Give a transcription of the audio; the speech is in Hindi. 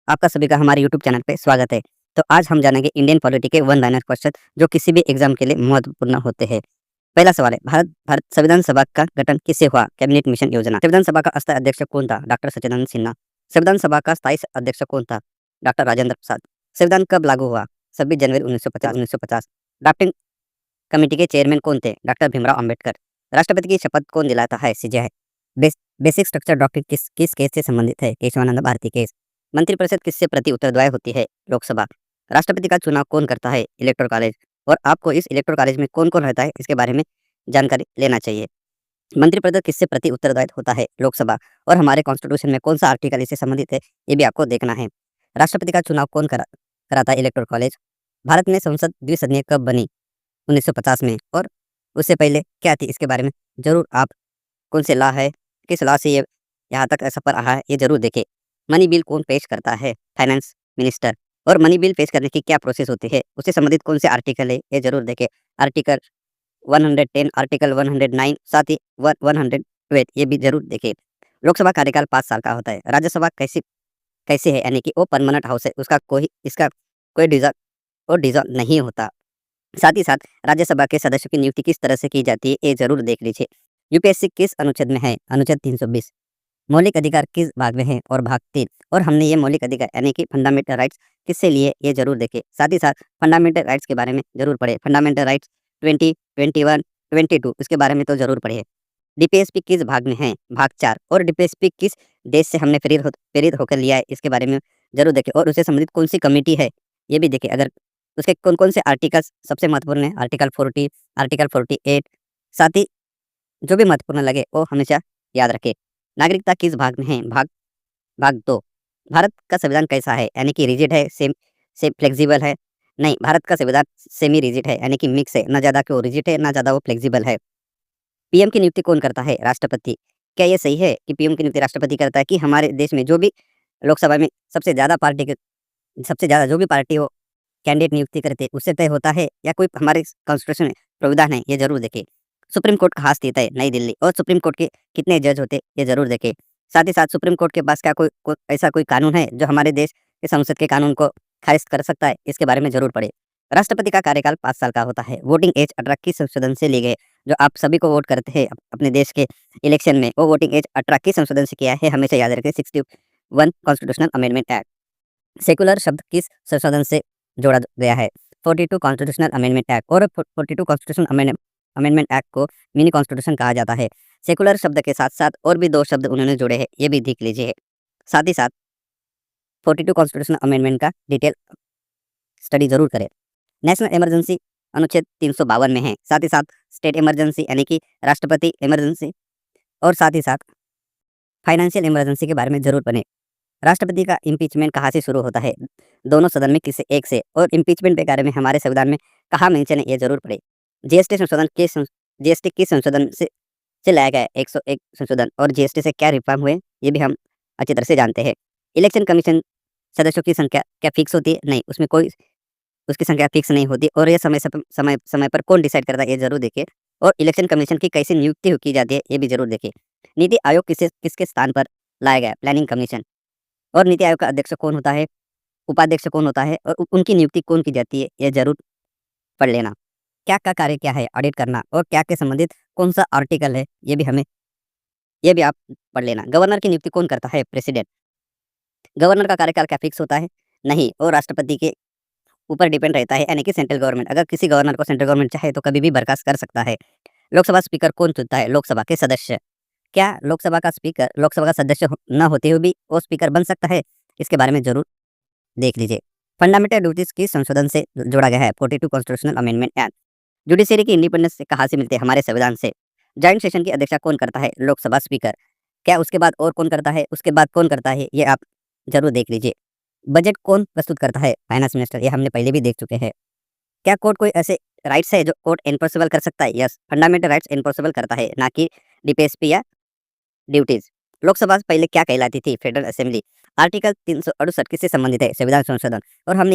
आपका सभी का हमारे यूट्यूब चैनल पे स्वागत है। तो आज हम जानेंगे इंडियन पॉलिटी के वन लाइनर क्वेश्चन जो किसी भी एग्जाम के लिए महत्वपूर्ण होते हैं। पहला सवाल है, भारत भारत संविधान सभा का गठन किससे हुआ? कैबिनेट मिशन योजना। संविधान सभा का अस्थायी अध्यक्ष कौन था? डॉक्टर सच्चिदानंद सिन्हा। संविधान सभा का स्थायी अध्यक्ष कौन था? डॉक्टर राजेंद्र प्रसाद। संविधान कब लागू हुआ? 26 जनवरी 1950। ड्राफ्टिंग कमेटी के चेयरमैन कौन थे? डॉक्टर भीमराव अम्बेडकर। राष्ट्रपति की शपथ कौन दिलाता है? सीजे। बेसिक स्ट्रक्चर डॉक्ट्रिन किस किस केस से संबंधित है? केशवानंद भारती केस। मंत्रिपरिषद किससे प्रति उत्तरदायी होती है? लोकसभा। राष्ट्रपति का चुनाव कौन करता है? Electoral college. और आपको इस इलेक्टोरल कॉलेज में कौन कौन रहता है इसके बारे में जानकारी लेना चाहिए। मंत्रिपरिषद किससे प्रति उत्तरदायी होता है? लोकसभा। और हमारे कॉन्स्टिट्यूशन में कौन सा आर्टिकल इससे संबंधित है ये भी आपको देखना है। राष्ट्रपति का चुनाव कौन कराता है? Electoral college. भारत में संसद द्विसदनीय कब बनी? 1950 में। और उससे पहले क्या थी इसके बारे में जरूर आप कौन से लॉ है, किस लॉ से ये यहाँ तक सफर रहा है ये जरूर देखें। मनी बिल कौन पेश करता है? Finance minister. और मनी बिल पेश करने की क्या प्रोसेस होती है? उससे संबंधित कौन से आर्टिकल है ये जरूर देखें। आर्टिकल 110, आर्टिकल 109, साथ ही 112 ये भी जरूर देखें। लोकसभा कार्यकाल 5 साल का होता है। राज्यसभा कैसे कैसे है, यानी कि वो परमानेंट हाउस है, उसका कोई डिजॉल्व नहीं होता। साथ ही साथ राज्यसभा के सदस्यों की नियुक्ति किस तरह से की जाती है ये जरूर देख लीजिए। यूपीएससी किस अनुच्छेद में है? अनुच्छेद 320। मौलिक अधिकार किस भाग में है? और भाग 3। और हमने ये मौलिक अधिकार यानी कि फंडामेंटल राइट्स किससे लिए ये जरूर देखें। साथ ही साथ फंडामेंटल राइट्स के बारे में जरूर पढ़े। फंडामेंटल राइट्स 20, 21, 22 इसके बारे में तो जरूर पढ़िए। डीपीएसपी किस भाग में है? भाग 4। और डीपीएसपी किस देश से हमने प्रेरित होकर लिया है इसके बारे में जरूर देखें। और उससे संबंधित कौन सी कमेटी है ये भी देखें। अगर उसके कौन कौन से आर्टिकल्स सबसे महत्वपूर्ण है? Article 40, article 48। साथ ही जो भी महत्वपूर्ण लगे वो हमेशा याद रखें। नागरिकता किस भाग में है? भाग 2। भारत का संविधान कैसा है, यानी कि रिजिड है, सेम फ्लेक्सिबल है? नहीं, भारत का संविधान सेमी रिजिड है, यानी कि मिक्स है, ना ज़्यादा कि वो रिजिड है ना ज़्यादा वो फ्लेक्सिबल है। पीएम की नियुक्ति कौन करता है? राष्ट्रपति। क्या ये सही है कि पीएम की नियुक्ति राष्ट्रपति करता है? कि हमारे देश में जो भी लोकसभा में सबसे ज़्यादा जो भी पार्टी हो कैंडिडेट नियुक्ति करते उससे तय होता है, या कोई हमारे कॉन्स्टिट्यूशन में प्रावधान है ये जरूर देखें। सुप्रीम कोर्ट कहाँ स्थित है? नई दिल्ली। और सुप्रीम कोर्ट के कितने जज होते ये जरूर देखें। साथ ही साथ सुप्रीम कोर्ट के पास क्या ऐसा कोई कानून है जो हमारे देश के संसद के कानून को खारिज कर सकता है? इसके बारे में जरूर पढ़े। राष्ट्रपति का कार्यकाल 5 साल का होता है। वोटिंग एज 18 किस संशोधन से ली गई? जो आप सभी को वोट करते हैं अपने देश के इलेक्शन में, वो वोटिंग एज 18 किस संशोधन से किया है हमेशा याद रखें। 61 कॉन्स्टिट्यूशनल अमेंडमेंट एक्ट। सेकुलर शब्द किस संशोधन से जोड़ा गया है? 42 कॉन्स्टिट्यूशनल अमेंडमेंट एक्ट। और 42 कॉन्स्टिट्यूशनल अमेंडमेंट एक्ट को मिनी कॉन्स्टिट्यूशन कहा जाता है। सेकुलर शब्द के साथ साथ और भी 2 शब्द उन्होंने जोड़े हैं, ये भी देख लीजिए। साथ ही साथ 42 कॉन्स्टिट्यूशनल अमेंडमेंट का डिटेल स्टडी जरूर करें। नेशनल इमरजेंसी अनुच्छेद 352 में है। साथ ही साथ स्टेट इमरजेंसी यानी कि राष्ट्रपति इमरजेंसी, और साथ ही साथ फाइनेंशियल इमरजेंसी के बारे में जरूर पढ़ें। राष्ट्रपति का इम्पीचमेंट कहाँ से शुरू होता है? दोनों सदन में किसी एक से। और इम्पीचमेंट के बारे में हमारे संविधान में कहाँ मेंशन है ये जरूर पढ़े। जीएसटी किस संशोधन से लाया गया है? 101 संशोधन। और जीएसटी से क्या रिफॉर्म हुए ये भी हम अच्छी तरह से जानते हैं। इलेक्शन कमीशन सदस्यों की संख्या क्या फिक्स होती है? नहीं, उसमें कोई उसकी संख्या फिक्स नहीं होती। और ये समय पर कौन डिसाइड करता है ये जरूर देखिए। और इलेक्शन कमीशन की कैसे नियुक्ति की जाती है ये भी जरूर देखिए। नीति आयोग किसके स्थान पर लाया गया? Planning commission. और नीति आयोग का अध्यक्ष कौन होता है? उपाध्यक्ष कौन होता है? और उनकी नियुक्ति कौन की जाती है ये जरूर पढ़ लेना। क्या का कार्य क्या है? ऑडिट करना। और क्या के संबंधित कौन सा आर्टिकल है ये भी आप पढ़ लेना। गवर्नर की नियुक्ति कौन करता है? प्रेसिडेंट। गवर्नर का कार्यकाल क्या फिक्स होता है? नहीं, और राष्ट्रपति के ऊपर डिपेंड रहता है, यानी कि सेंट्रल गवर्नमेंट। अगर किसी गवर्नर को सेंट्रल गवर्नमेंट चाहे तो कभी भी बर्खास्त कर सकता है। लोकसभा स्पीकर कौन चुनता है? लोकसभा के सदस्य। क्या लोकसभा का स्पीकर लोकसभा का सदस्य न होते हुए भी वो स्पीकर बन सकता है? इसके बारे में जरूर देख लीजिए। फंडामेंटल ड्यूटीज की संशोधन से जोड़ा गया है 42 कॉन्स्टिट्यूशनल अमेंडमेंट एक्ट। जुडिशरी की इंडिपेंडेंस से कहाँ से मिलती है? हमारे संविधान से। जॉइंट सेशन की अध्यक्षता कौन करता है? लोकसभा स्पीकर। क्या उसके बाद और कौन करता है? उसके बाद कौन करता है ये आप जरूर देख लीजिए। बजट कौन प्रस्तुत करता है? Finance minister. ये हमने पहले भी देख चुके हैं। क्या कोर्ट कोई ऐसे राइट्स है जो कोर्ट एनफोर्सेबल कर सकता है? यस, फंडामेंटल राइट्स एनफोर्सेबल करता है, ना कि डीपीएसपी या ड्यूटीज। लोकसभा पहले क्या कहलाती थी? Federal assembly. आर्टिकल 368 किससे संबंधित है? संविधान संशोधन। और हमने